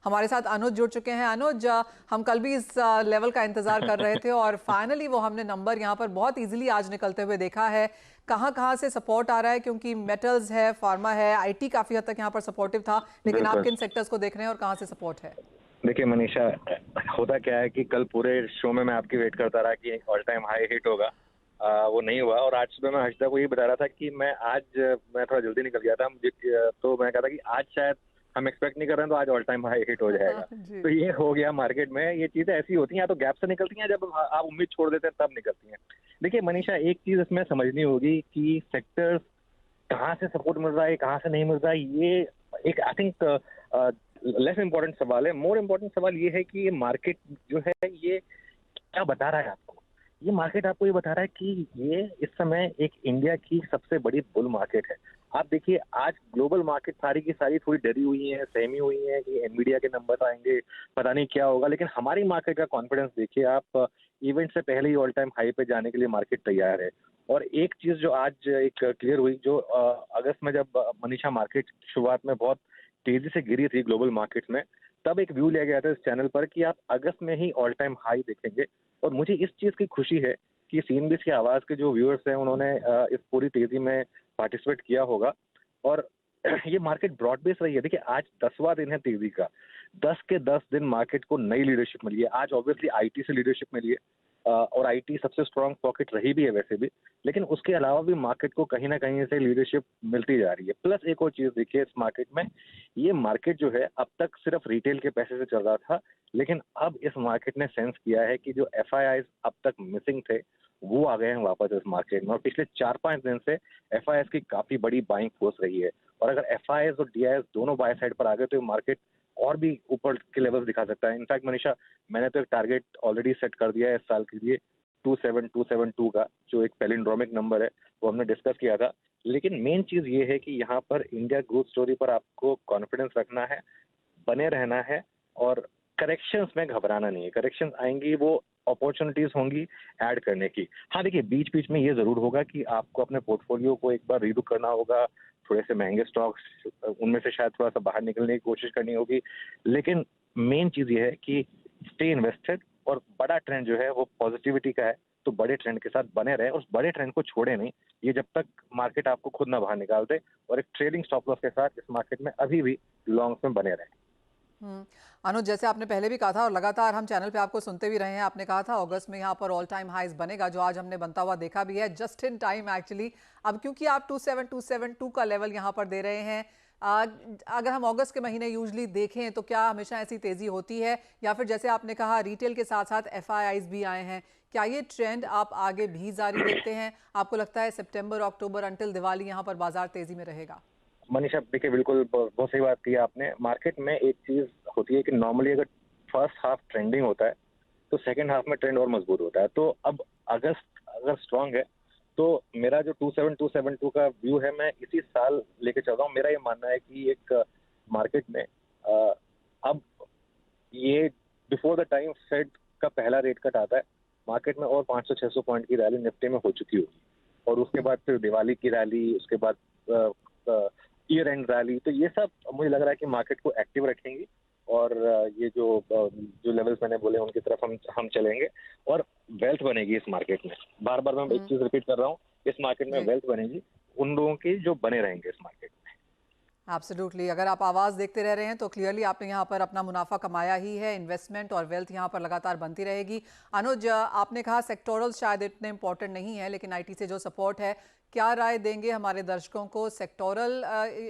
हमारे साथ अनुज जुड़ चुके हैं। अनुज, हम कल भी इस लेवल का इंतजार कर रहे थे और फाइनली वो हमने नंबर यहाँ पर बहुत इजीली आज निकलते हुए देखा है। कहाँ कहाँ से सपोर्ट आ रहा है, क्योंकि मेटल्स है, फार्मा है, आईटी काफी हद तक यहाँ पर सपोर्टिव था, लेकिन आप बिल्कुल। किन सेक्टर्स को देख रहे हैं और कहाँ से सपोर्ट है? देखिए मनीषा, होता क्या है कि कल पूरे शो में मैं आपकी वेट करता रहा कि ऑल टाइम हाई हिट होगा। वो नहीं हुआ। और आज सुबह मैं हर्षदा को ये बता रहा था कि मैं थोड़ा जल्दी निकल गया था मुझे, तो मैं कहा था कि आज शायद हम एक्सपेक्ट नहीं कर रहे हैं, तो आज ऑल टाइम हाई हिट हो जाएगा। जी। तो ये हो गया मार्केट में। ये चीजें ऐसी होती हैं, या तो गैप से निकलती हैं, जब आप उम्मीद छोड़ देते हैं तब निकलती हैं। देखिए मनीषा, एक चीज इसमें समझनी होगी कि सेक्टर्स कहाँ से सपोर्ट मिल रहा है, कहाँ से नहीं मिल रहा है, ये एक आई थिंक लेस इम्पोर्टेंट सवाल है। मोर इम्पोर्टेंट सवाल ये है कि ये मार्केट जो है ये क्या बता रहा है आपको। ये मार्केट आपको ये बता रहा है कि ये इस समय एक इंडिया की सबसे बड़ी बुल मार्केट है। आप देखिए, आज ग्लोबल मार्केट सारी की सारी थोड़ी डरी हुई है, सहमी हुई है कि एनवीडिया के नंबर आएंगे, पता नहीं क्या होगा। लेकिन हमारी मार्केट का कॉन्फिडेंस देखिए आप, इवेंट से पहले ही ऑल टाइम हाई पे जाने के लिए मार्केट तैयार है। और एक चीज जो आज एक क्लियर हुई, जो अगस्त में जब मनीषा मार्केट शुरुआत में बहुत तेजी से गिरी थी ग्लोबल मार्केट में, तब एक व्यू लिया गया था इस चैनल पर कि आप अगस्त में ही ऑल टाइम हाई देखेंगे। और मुझे इस चीज की खुशी है कि सीएनबीसी की आवाज के जो व्यूअर्स हैं उन्होंने इस पूरी तेजी में पार्टिसिपेट किया होगा। और ये मार्केट ब्रॉड बेस रही है। देखिए, आज 10वां दिन है तेजी का। 10 के 10 दिन मार्केट को नई लीडरशिप मिली है। आज ऑब्वियसली आईटी से लीडरशिप मिली है, और आईटी सबसे स्ट्रांग पॉकेट रही भी है वैसे भी। लेकिन उसके अलावा भी मार्केट को कहीं ना कहीं से लीडरशिप मिलती जा रही है। प्लस एक और चीज देखिए इस मार्केट में, ये मार्केट जो है अब तक सिर्फ रिटेल के पैसे से चल रहा था, लेकिन अब इस मार्केट ने सेंस किया है कि जो एफआईआईज अब तक मिसिंग थे वो आ गए हैं वापस इस मार्केट में। और पिछले 4-5 दिन से एफआईआईज की काफी बड़ी बाइंग फोर्स रही है। और अगर एफआईआईज और डीआईएस दोनों बाय साइड पर आ गए तो मार्केट और भी ऊपर के लेवल दिखा सकता है। इनफैक्ट मनीषा, मैंने तो एक टारगेट ऑलरेडी सेट कर दिया है इस साल के लिए, 27272 का, जो एक पैलिंड्रोमिक नंबर है, वो हमने डिस्कस किया था। लेकिन मेन चीज ये है कि यहाँ पर इंडिया ग्रोथ स्टोरी पर आपको कॉन्फिडेंस रखना है, बने रहना है, और करेक्शंस में घबराना नहीं है। करेक्शंस आएंगी, वो अपॉर्चुनिटीज होंगी ऐड करने की। हाँ देखिए, बीच बीच में ये जरूर होगा कि आपको अपने पोर्टफोलियो को एक बार रीलुक करना होगा। थोड़े से महंगे स्टॉक्स, उनमें से शायद थोड़ा सा बाहर निकलने की कोशिश करनी होगी। लेकिन मेन चीज ये है कि स्टे इन्वेस्टेड, और बड़ा ट्रेंड जो है वो पॉजिटिविटी का है, तो बड़े ट्रेंड के साथ बने रहे, उस बड़े ट्रेंड को छोड़े नहीं, ये जब तक मार्केट आपको खुद ना बाहर निकाल दे। और एक ट्रेडिंग स्टॉप लॉस के साथ इस मार्केट में अभी भी लॉन्ग्स में बने रहे। हम्म। अनुज, जैसे आपने पहले भी कहा था और लगातार हम चैनल पे आपको सुनते भी रहे हैं, आपने कहा था अगस्त में यहाँ पर ऑल टाइम हाइज बनेगा, जो आज हमने बनता हुआ देखा भी है, जस्ट इन टाइम एक्चुअली। अब क्योंकि आप 27272 का लेवल यहाँ पर दे रहे हैं, अगर हम अगस्त के महीने यूजली देखें तो क्या हमेशा ऐसी तेजी होती है, या फिर जैसे आपने कहा रिटेल के साथ साथ एफआईआईज भी आए हैं, क्या ये ट्रेंड आप आगे भी जारी देखते हैं? आपको लगता है सितंबर अक्टूबर अंटिल दिवाली यहाँ पर बाजार तेजी में रहेगा? मनीषा देखिए, बिल्कुल बहुत सही बात की आपने। मार्केट में एक चीज होती है कि नॉर्मली अगर फर्स्ट हाफ ट्रेंडिंग होता है तो सेकंड हाफ में ट्रेंड और मजबूत होता है। तो अब अगस्त अगर स्ट्रांग है तो मेरा जो 27272 का व्यू है, मैं इसी साल लेके चल रहा हूँ। मेरा ये मानना है कि एक मार्केट में अब ये बिफोर द टाइम फेड का पहला रेट कट आता है, मार्केट में और 500-600 पॉइंट की रैली निफ्टी में हो चुकी होगी। और उसके बाद फिर दिवाली की रैली, उसके बाद ईयर एंड रैली, तो ये सब मुझे लग रहा है कि मार्केट को एक्टिव रखेंगी। और ये जो लेवल्स मैंने बोले उनकी तरफ हम चलेंगे, और वेल्थ बनेगी इस मार्केट में। बार बार मैं एक हम्म। चीज रिपीट कर रहा हूँ, इस मार्केट में जी। वेल्थ बनेगी उन लोगों की जो बने रहेंगे इस मार्केट में। एब्सोल्युटली, अगर आप आवाज़ देखते रह रहे हैं तो क्लियरली आपने यहाँ पर अपना मुनाफा कमाया ही है। इन्वेस्टमेंट और वेल्थ यहाँ पर लगातार बनती रहेगी। अनुज, आपने कहा सेक्टोरल शायद इतने इंपॉर्टेंट नहीं है, लेकिन आईटी से जो सपोर्ट है, क्या राय देंगे हमारे दर्शकों को? सेक्टोरल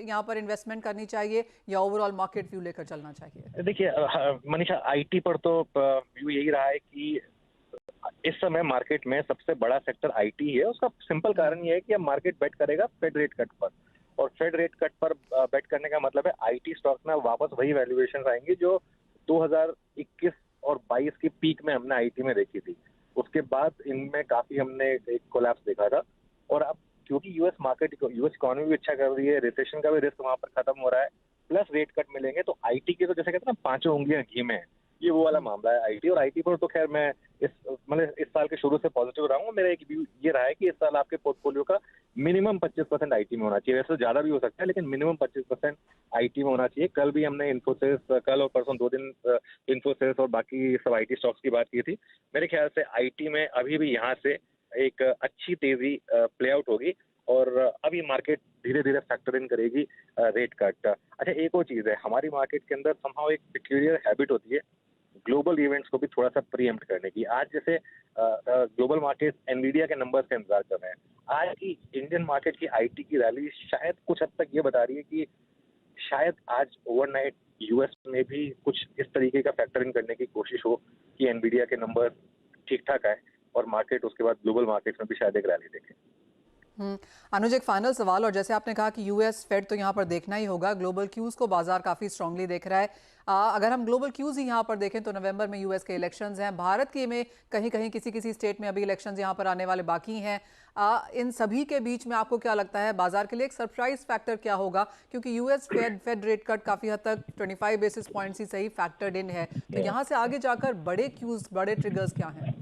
यहाँ पर इन्वेस्टमेंट करनी चाहिए या ओवरऑल मार्केट व्यू लेकर चलना चाहिए? देखिए मनीषा, आईटी पर तो व्यू यही रहा है कि इस समय मार्केट में सबसे बड़ा सेक्टर आईटी है। उसका सिंपल हम्म। कारण ये है कि अब मार्केट बेट करेगा फेड रेट कट पर। और फेड रेट कट पर बेट करने का मतलब है आईटी स्टॉक में वापस वही वैल्यूएशन आएंगी जो 2021 और 22 की पीक में हमने आईटी में देखी थी। उसके बाद इनमें काफी हमने एक कोलैप्स देखा था। और अब क्योंकि यूएस इकोनॉमी भी अच्छा कर रही है, रिसेशन का भी रिस्क वहां पर खत्म हो रहा है, प्लस रेट कट मिलेंगे, तो आईटी के तो जैसे कहते हैं ना, पांचों उंगलियां घी में है। ये वो वाला मामला है आईटी। और आईटी पर तो खैर मैं इस साल के शुरू से पॉजिटिव रहा हूँ। मेरा एक व्यू ये रहा है कि इस साल आपके पोर्टफोलियो का मिनिमम 25% आईटी में होना चाहिए। वैसे ज्यादा भी हो सकता है, लेकिन मिनिमम 25% आईटी में होना चाहिए। कल भी हमने इन्फोसिस, कल और परसों 2 दिन इन्फोसिस और बाकी सब आईटी स्टॉक्स की बात की थी। मेरे ख्याल से आईटी में अभी भी यहाँ से एक अच्छी तेजी प्ले आउट होगी, और अब ये मार्केट धीरे धीरे फैक्टर इन करेगी रेट कट। अच्छा, एक और चीज है, हमारी मार्केट के अंदर समहाउ एक पिक्यूलियर हैबिट होती है ग्लोबल इवेंट्स को भी थोड़ा सा प्रीएम्प्ट करने की। आज जैसे ग्लोबल मार्केट एनवीडिया के नंबर्स का इंतजार कर रहे हैं, आज की इंडियन मार्केट की आईटी की रैली शायद कुछ हद तक ये बता रही है कि शायद आज ओवरनाइट यूएस में भी कुछ इस तरीके का फैक्टर इन करने की कोशिश हो कि एनवीडिया के नंबर ठीक ठाक आए और मार्केट उसके बाद ग्लोबल मार्केट में भी शायद एक रैली देखे। अनुज, एक फाइनल सवाल, और जैसे आपने कहा कि यूएस फेड तो यहाँ पर देखना ही होगा, ग्लोबल क्यूज को बाजार काफी स्ट्रांगली देख रहा है। अगर हम ग्लोबल क्यूज ही यहाँ पर देखें तो नवंबर में यूएस के इलेक्शंस हैं, भारत के में कहीं कहीं किसी किसी स्टेट में अभी इलेक्शंस यहाँ पर आने वाले बाकी हैं। इन सभी के बीच में आपको क्या लगता है बाजार के लिए एक सरप्राइज फैक्टर क्या होगा? क्योंकि यूएस फेड रेट कट काफी हद तक 25 बेसिस पॉइंट्स ही सही फैक्टर्ड इन है, तो यहाँ से आगे जाकर बड़े क्यूज, बड़े ट्रिगर्स क्या हैं?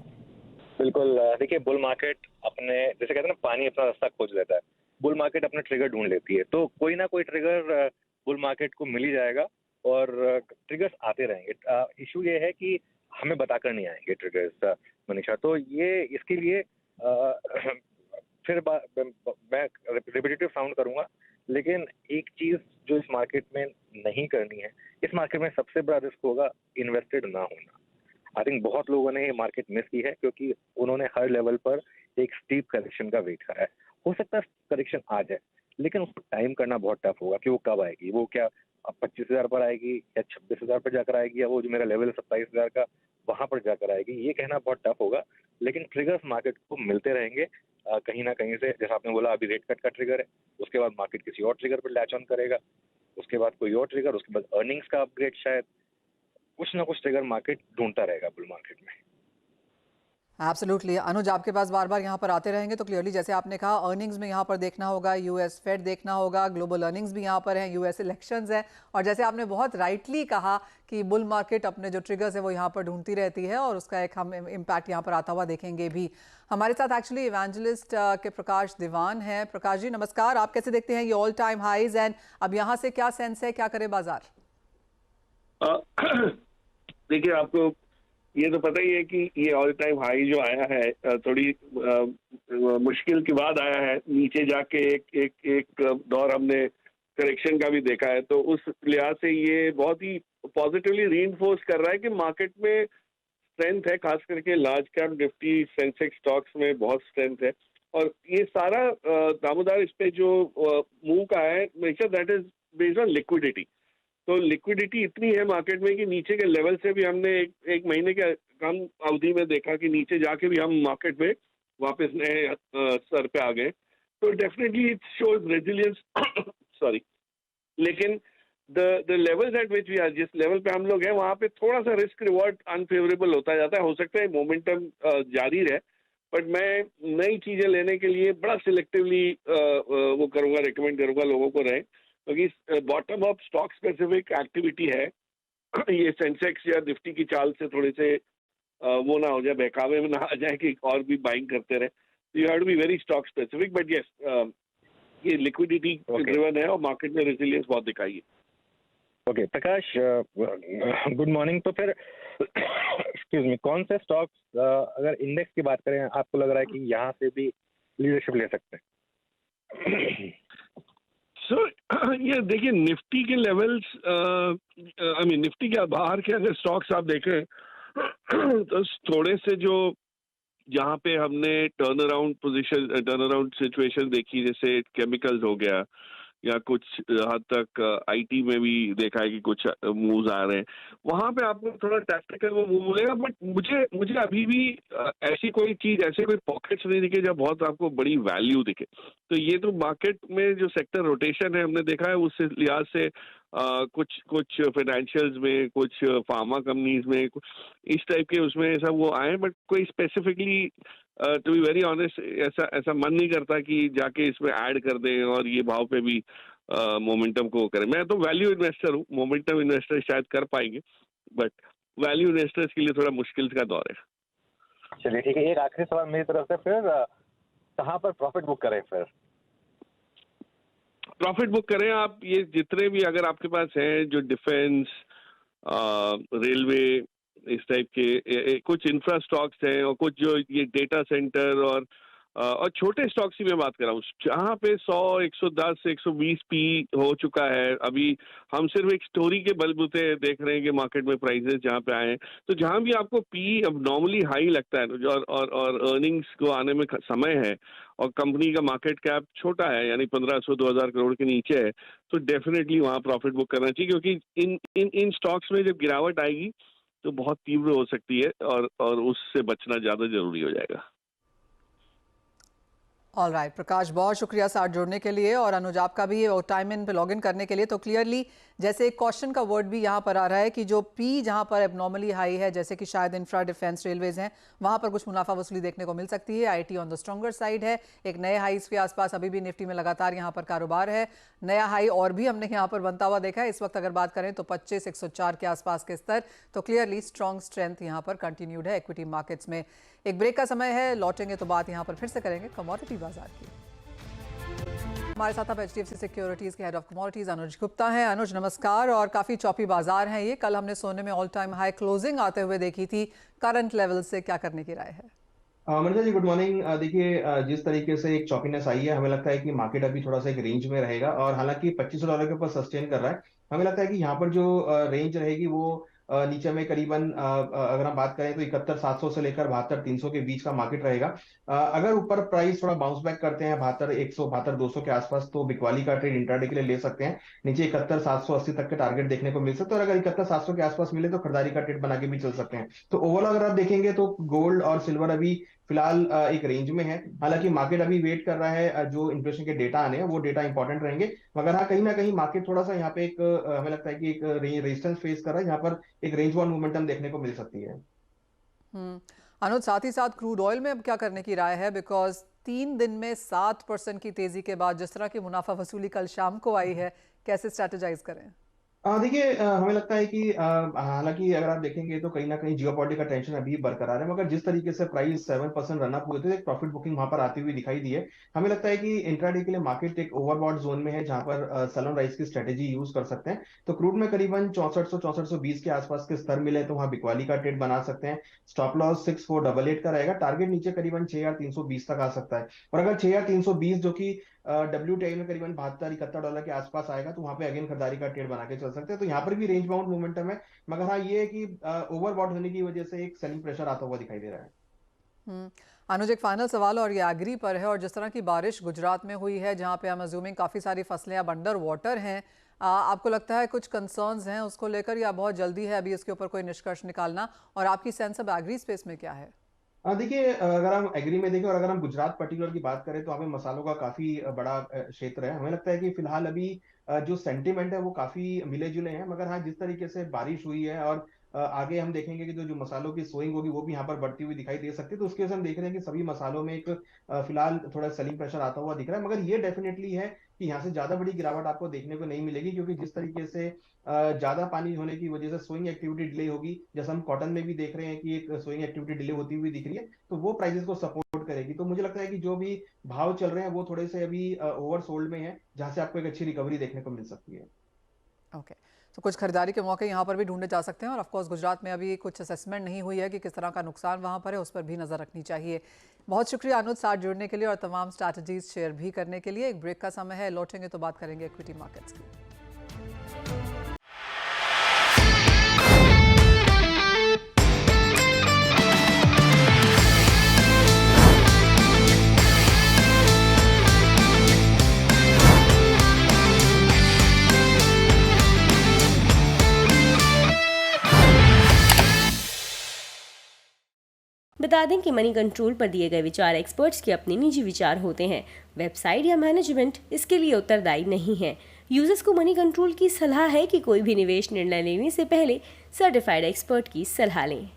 बिल्कुल, देखिए बुल मार्केट अपने, जैसे कहते हैं ना, पानी अपना रास्ता खोज लेता है। बुल मार्केट अपना ट्रिगर ढूंढ लेती है, तो कोई ना कोई ट्रिगर बुल मार्केट को मिल ही जाएगा और ट्रिगर्स आते रहेंगे। इशू ये है कि हमें बताकर नहीं आएंगे ट्रिगर्स, मनीषा। तो ये इसके लिए फिर मैं रिपीटेटिव साउंड करूंगा, लेकिन एक चीज जो इस मार्केट में नहीं करनी है, इस मार्केट में सबसे बड़ा रिस्क होगा इन्वेस्टेड ना होना। आई थिंक बहुत लोगों ने ये मार्केट मिस की है क्योंकि उन्होंने हर लेवल पर एक स्टीप करेक्शन का वेट करा है। हो सकता है करेक्शन आ जाए, लेकिन उसको टाइम करना बहुत टफ होगा कि वो कब आएगी। वो क्या अब 25,000 पर आएगी या 26,000 पर जाकर आएगी, या वो जो मेरा लेवल है 27,000 का वहां पर जाकर आएगी, ये कहना बहुत टफ होगा। लेकिन ट्रिगर्स मार्केट को मिलते रहेंगे कहीं ना कहीं से। जैसा आपने बोला, अभी रेट कट का ट्रिगर है, उसके बाद मार्केट किसी और ट्रिगर पर लैच ऑन करेगा, उसके बाद कोई और ट्रिगर, उसके बाद अर्निंग्स का अपग्रेड, शायद कुछ ना कुछ ट्रिगर मार्केट ढूंढता रहेगा बुल मार्केट में। एब्सोल्युटली अनुज, आपके पास बार बार यहाँ पर आते रहेंगे, तो क्लियरली जैसे आपने कहा अर्निंग्स में यहाँ पर देखना होगा, यूएस फेड देखना होगा, ग्लोबल अर्निंग्स भी यहाँ पर हैं, यूएस इलेक्शंस हैं, और जैसे आपने बहुत राइटली कहा कि बुल मार्केट अपने जो ट्रिगर्स है वो यहाँ पर ढूंढती रहती है और उसका एक हम इम्पैक्ट यहाँ पर आता हुआ देखेंगे भी। हमारे साथ एक्चुअली इवेंजलिस्ट के प्रकाश दीवान हैं। प्रकाश जी नमस्कार, आप कैसे देखते हैं ये ऑल टाइम हाईज एंड अब यहाँ से क्या सेंस है, क्या करे बाजार? देखिए, आपको ये तो पता ही है कि ये ऑल टाइम हाई जो आया है थोड़ी मुश्किल के बाद आया है। नीचे जाके एक दौर हमने करेक्शन का भी देखा है, तो उस लिहाज से ये बहुत ही पॉजिटिवली रीइंफोर्स कर रहा है कि मार्केट में स्ट्रेंथ है, खास करके large cap Nifty Sensex stocks में बहुत स्ट्रेंथ है। और ये सारा दामोदर इस पे जो मूव का है, that is based on liquidity. तो लिक्विडिटी इतनी है मार्केट में कि नीचे के लेवल से भी हमने एक महीने के कम अवधि में देखा कि नीचे जाके भी हम मार्केट में वापस नए स्तर पे आ गए। तो definitely it shows resilience sorry, लेकिन the levels at which we are, जिस लेवल पे हम लोग हैं वहाँ पे थोड़ा सा रिस्क रिवॉर्ड अनफेवरेबल होता जाता है। हो सकता है मोमेंटम जारी रहे, बट मैं नई चीजें लेने के लिए बड़ा सिलेक्टिवली वो करूंगा, रिकमेंड करूंगा लोगों को रहे, क्योंकि bottom up stock specific activity है। ये सेंसेक्स या निफ्टी की चाल से थोड़े से वो ना हो जाए, बहकावे में ना आ जाए कि और भी बाइंग करते रहे। You have to be very stock specific, but yes ये लिक्विडिटी ड्रिवन है और मार्केट में रेजिलियंस बहुत दिखाई है। Okay Prakash, good morning. तो फिर एक्सक्यूज मी, कौन से स्टॉक्स अगर इंडेक्स की बात करें आपको लग रहा है कि यहाँ से भी लीडरशिप ले सकते हैं? ये देखिए, निफ्टी के लेवल्स, आई मीन निफ्टी के बाहर के अगर स्टॉक्स आप देखें तो थोड़े से जो जहाँ पे हमने टर्न अराउंड सिचुएशन देखी, जैसे केमिकल्स हो गया या कुछ हद तक आईटी में भी देखा है कि कुछ मूव्स आ रहे हैं, वहां पे आपको थोड़ा टैक्टिकल वो मूव मिलेगा। बट मुझे अभी भी ऐसी कोई चीज, ऐसे कोई पॉकेट्स नहीं दिखे जहाँ बहुत आपको बड़ी वैल्यू दिखे। तो ये तो मार्केट में जो सेक्टर रोटेशन है हमने देखा है, उस लिहाज से कुछ फाइनेंशियल्स में, कुछ फार्मा कंपनीज में, इस टाइप के उसमें सब वो आए। बट कोई specifically to be very honest ऐसा मन नहीं करता कि जाके इसमें ऐड कर दें और ये भाव पे भी मोमेंटम को करें। मैं तो वैल्यू इन्वेस्टर हूँ, मोमेंटम इन्वेस्टर शायद कर पाएंगे, बट वैल्यू इन्वेस्टर्स के लिए थोड़ा मुश्किल का दौर है। चलिए ठीक है, एक आखिरी सवाल मेरी तरफ से फिर, कहाँ पर प्रॉफिट बुक करें फिर? प्रॉफिट बुक करें आप, ये जितने भी अगर आपके पास हैं जो डिफेंस, रेलवे, इस टाइप के कुछ इंफ्रा स्टॉक्स हैं, और कुछ जो ये डेटा सेंटर और छोटे स्टॉक्स की मैं बात कर रहा हूँ, जहाँ पे 100, 110, 120 पी हो चुका है। अभी हम सिर्फ एक स्टोरी के बलबूते देख रहे हैं कि मार्केट में प्राइसेस जहाँ पे आए हैं, तो जहाँ भी आपको पी अब नॉर्मली हाई लगता है और अर्निंग्स को आने में समय है और कंपनी का मार्केट कैप छोटा है, यानी 1500 2000 करोड़ के नीचे है, तो डेफिनेटली वहाँ प्रॉफिट बुक करना चाहिए, क्योंकि इन स्टॉक्स में जब गिरावट आएगी तो बहुत तीव्र हो सकती है और उससे बचना ज्यादा जरूरी हो जाएगा। ऑल राइट प्रकाश, बहुत शुक्रिया साथ जुड़ने के लिए, और अनुज आपका भी टाइम इन पे लॉग इन करने के लिए। तो क्लियरली जैसे एक क्वेश्चन का वर्ड भी यहाँ पर आ रहा है कि जो पी जहाँ पर एबनॉर्मली हाई है, जैसे कि शायद इंफ्रा, डिफेंस, रेलवेज हैं, वहाँ पर कुछ मुनाफा वसूली देखने को मिल सकती है। IT on the stronger side है, एक नए हाईज के आसपास अभी भी निफ्टी में लगातार यहाँ पर कारोबार है। नया हाई और भी हमने यहाँ पर बनता हुआ देखा है। इस वक्त अगर बात करें तो 25,104 के आसपास के स्तर, तो क्लियरली स्ट्रॉन्ग स्ट्रेंथ यहाँ पर कंटिन्यूड है इक्विटी मार्केट्स में। एक ब्रेक का समय है, लौटेंगे तो बात यहाँ पर फिर से करेंगे कमोडिटी बाजार की। हमारे साथ अब HDFC सिक्योरिटीज के हेड ऑफ कमोडिटीज अनुज गुप्ता हैं। अनुज नमस्कार। और काफी चौपी बाजार हैं ये, कल हमने सोने में ऑल टाइम हाई क्लोजिंग आते हुए देखी थी, करंट लेवल से क्या करने की राय है? Manisha ji good morning. देखिए, जिस तरीके से एक चॉपीनेस आई है, हमें लगता है कि मार्केट अभी थोड़ा सा एक रेंज में रहेगा, और हालांकि $2500 के ऊपर सस्टेन कर रहा है। हमें लगता है कि यहाँ पर जो रेंज रहेगी वो नीचे में करीबन अगर हम बात करें तो 71,700 से लेकर 72,300 के बीच का मार्केट रहेगा। अगर ऊपर प्राइस थोड़ा बाउंस बैक करते हैं 72,100 72,200 के आसपास, तो बिकवाली का ट्रेड इंट्राडे के लिए ले सकते हैं। नीचे 71,780 तक के टारगेट देखने को मिल सकते हैं, और अगर 71,700 के आसपास मिले तो खरीदारी का ट्रेड बना के भी चल सकते हैं। तो ओवरऑल अगर आप देखेंगे तो गोल्ड और सिल्वर अभी फिलहाल एक रेंज में है। हालांकि मार्केट अभी वेट कर रहा है जो इन्फ्लेशन के डेटा आने हैं, वो डेटा इंपॉर्टेंट रहेंगे, मगर हाँ कहीं ना कहीं मार्केट थोड़ा सा यहाँ पे एक हमें लगता है कि एक रेजिस्टेंस फेस कर रहा है, जहाँ पर एक रेंज वन मोमेंटम देखने को मिल सकती है। अनुज, साथ ही साथ क्रूड ऑयल में अब क्या करने की राय है? बिकॉज 3 दिन में 7% की तेजी के बाद जिस तरह की मुनाफा वसूली कल शाम को आई है, कैसे स्ट्रेटेजाइज करें? देखिए, हमें लगता है कि हालांकि अगर आप देखेंगे तो कहीं ना कहीं जियोपॉलिटिकल का टेंशन अभी बरकरार है, मगर जिस तरीके से प्राइस 7% रन अप हुए थे, एक प्रॉफिट बुकिंग वहां पर आती हुई दिखाई दी है। हमें लगता है कि इंट्राडे के लिए मार्केट एक ओवरबॉट जोन में है, जहां पर सेल ऑन राइज की स्ट्रेटेजी यूज कर सकते हैं। तो क्रूड में करीबन 6400-6420 के आसपास के स्तर मिले तो वहां बिकवाली का ट्रेड बना सकते हैं। स्टॉप लॉस 6488 का रहेगा। टारगेट नीचे करीबन 6320 तक आ सकता है, और अगर 6320 जो कि WTI में करीबन $72-71 के आसपास आएगा, तो वहां पे अगेन खरीदारी का ट्रेड बना के चल सकते हैं। तो यहाँ पर भी रेंज बाउंड मोमेंटम है, मगर हाँ ये है कि ओवरबॉट होने की वजह से एक सेलिंग प्रेशर आता हुआ दिखाई दे रहा है। अनुज, एक फाइनल सवाल और ये एग्री पर है, और जिस तरह की बारिश गुजरात में हुई है, जहाँ पे हम अज्यूमिंग काफ़ी सारी फसलें अब अंडर वाटर हैं, आपको लगता है कुछ कंसर्न्स हैं उसको लेकर, या बहुत जल्दी है अभी इसके ऊपर कोई निष्कर्ष निकालना? और आपकी सेंस अब एग्री स्पेस में क्या है? देखिए, अगर हम एग्री में देखें और अगर हम गुजरात पर्टिकुलर की बात करें, तो वहाँ पे मसालों का काफी बड़ा क्षेत्र है। हमें लगता है कि फिलहाल अभी जो सेंटिमेंट है वो काफी मिले जुले हैं, मगर हाँ जिस तरीके से बारिश हुई है और आगे हम देखेंगे कि जो मसालों की सोइंग होगी वो भी यहाँ पर बढ़ती हुई दिखाई दे सकती है। तो उसके वजह से हम देख रहे हैं कि सभी मसालों में एक फिलहाल थोड़ा सेलिंग प्रेशर आता हुआ दिख रहा है, मगर ये डेफिनेटली है कि यहाँ से ज्यादा बड़ी गिरावट आपको देखने को नहीं मिलेगी, क्योंकि जिस तरीके से ज्यादा पानी होने की वजह से सोइंग एक्टिविटी डिले होगी, जैसे हम कॉटन में भी देख रहे हैं कि एक सोइंग एक्टिविटी डिले होती हुई दिख रही है, तो वो प्राइसेस को सपोर्ट करेगी। तो मुझे लगता है कि जो भी भाव चल रहे हैं वो थोड़े से अभी ओवर सोल्ड में है, जहां से आपको एक अच्छी रिकवरी देखने को मिल सकती है। ओके, तो कुछ खरीदारी के मौके यहाँ पर भी ढूंढे जा सकते हैं, और ऑफकोर्स गुजरात में अभी कुछ असेसमेंट नहीं हुई है कि किस तरह का नुकसान वहाँ पर है, उस पर भी नज़र रखनी चाहिए। बहुत शुक्रिया अनुज साथ जुड़ने के लिए और तमाम स्ट्रैटेजीज शेयर भी करने के लिए। एक ब्रेक का समय है, लौटेंगे तो बात करेंगे इक्विटी मार्केट्स की। बता दें कि मनी कंट्रोल पर दिए गए विचार एक्सपर्ट्स के अपने निजी विचार होते हैं। वेबसाइट या मैनेजमेंट इसके लिए उत्तरदायी नहीं है। यूजर्स को मनी कंट्रोल की सलाह है कि कोई भी निवेश निर्णय लेने से पहले सर्टिफाइड एक्सपर्ट की सलाह लें।